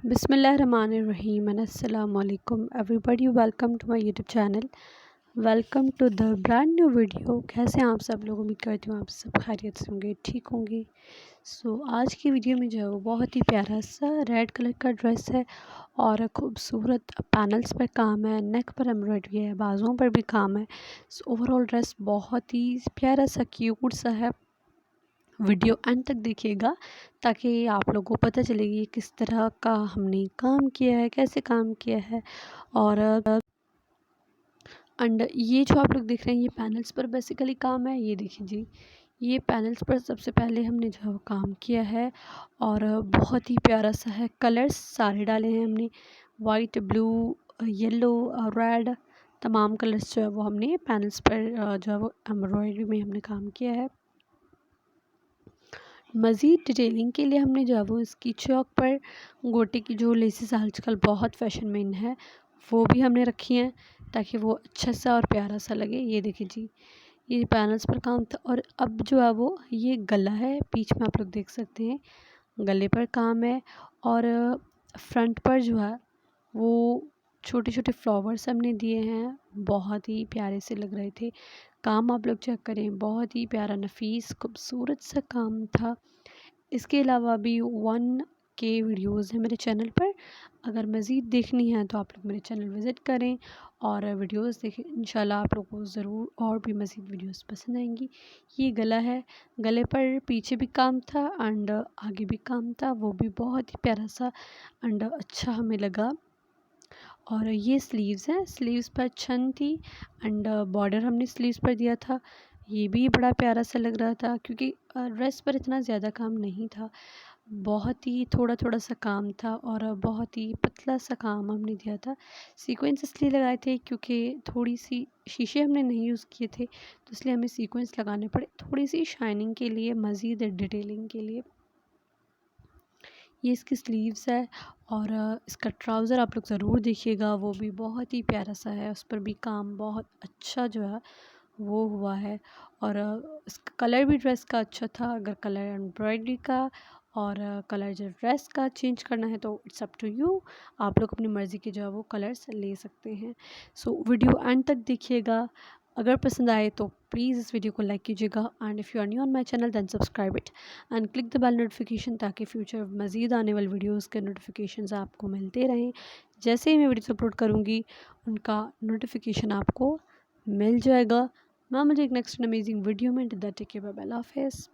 बिस्मिल्लाहिर्रहमानिर्रहीम एंड अस्सलाम वालेकुम everybody, welcome to my YouTube channel. Welcome to the brand new video. कैसे हैं आप सब लोग? उम्मीद करती हूँ आप सब खैरियत से होंगे, ठीक होंगे। आज की वीडियो में जो है वो बहुत ही प्यारा सा रेड कलर का ड्रेस है और खूबसूरत पैनल्स पर काम है, नेक पर एम्ब्रॉयडरी है, बाजुओं पर भी काम है। ओवरऑल ड्रेस बहुत ही प्यारा सा क्यूट सा है। वीडियो एंड तक देखिएगा ताकि आप लोगों को पता चलेगी किस तरह का हमने काम किया है, कैसे काम किया है। और एंड ये जो आप लोग देख रहे हैं ये पैनल्स पर बेसिकली काम है। ये देखिए जी, ये पैनल्स पर सबसे पहले हमने जो है वो काम किया है और बहुत ही प्यारा सा है। कलर्स सारे डाले हैं हमने, वाइट, ब्लू, येलो, रेड, तमाम कलर्स जो है वो हमने पैनल्स पर जो है वो एम्ब्रॉयडरी में हमने काम किया है। मज़ीद डिटेलिंग के लिए हमने जो है वो इसकी चौक पर गोटे की जो लेसेस आजकल बहुत फैशन में इन है वो भी हमने रखी हैं ताकि वो अच्छा सा और प्यारा सा लगे। ये देखिए जी, ये पैनल्स पर काम था। और अब जो है वो ये गला है, बीच में आप लोग देख सकते हैं गले पर काम है। और फ्रंट पर जो है वो छोटे छोटे फ्लावर्स हमने दिए हैं, बहुत ही प्यारे से लग रहे थे। काम आप लोग चेक करें, बहुत ही प्यारा नफीस खूबसूरत सा काम था। इसके अलावा भी 1K वीडियोज़ हैं मेरे चैनल पर। अगर मज़ीद देखनी है तो आप लोग मेरे चैनल विज़िट करें और वीडियोज़ देखें। इंशाल्लाह आप लोगों को ज़रूर और भी मज़ीद वीडियोज़ पसंद आएंगी। ये गला है, गले पर पीछे भी काम था एंड आगे भी काम था, वो भी बहुत ही प्यारा सा एंड अच्छा हमें लगा। और ये स्लीव्स हैं, स्लीव्स पर छन थी एंड बॉर्डर हमने स्लीव्स पर दिया था। ये भी बड़ा प्यारा सा लग रहा था क्योंकि ड्रेस पर इतना ज़्यादा काम नहीं था, बहुत ही थोड़ा थोड़ा सा काम था और बहुत ही पतला सा काम हमने दिया था। सीक्वेंस इसलिए लगाए थे क्योंकि थोड़ी सी शीशे हमने नहीं यूज़ किए थे, तो इसलिए हमें सीक्वेंस लगाने पड़े थोड़ी सी शाइनिंग के लिए, मज़ीद डिटेलिंग के लिए। ये इसकी स्लीव्स है और इसका ट्राउज़र आप लोग ज़रूर देखिएगा, वो भी बहुत ही प्यारा सा है। उस पर भी काम बहुत अच्छा जो है वो हुआ है। और इसका कलर भी ड्रेस का अच्छा था। अगर कलर एम्ब्रॉयडरी का और कलर जो ड्रेस का चेंज करना है तो इट्स अप टू यू, आप लोग अपनी मर्ज़ी के जो है वो कलर्स ले सकते हैं। वीडियो एंड तक देखिएगा। अगर पसंद आए तो प्लीज़ इस वीडियो को लाइक कीजिएगा and if you are new on my channel then subscribe it and click the bell notification ताकि फ्यूचर मज़ीद आने वाले वीडियोज़ के नोटिफिकेशंस आपको मिलते रहें। जैसे ही मैं वीडियोस अपलोड करूँगी उनका नोटिफिकेशन आपको मिल जाएगा। मैं मुझे एक नेक्स्ट अमेजिंग वीडियो में टेक केयर, बाय बाय, अल्लाह हाफ़िज़।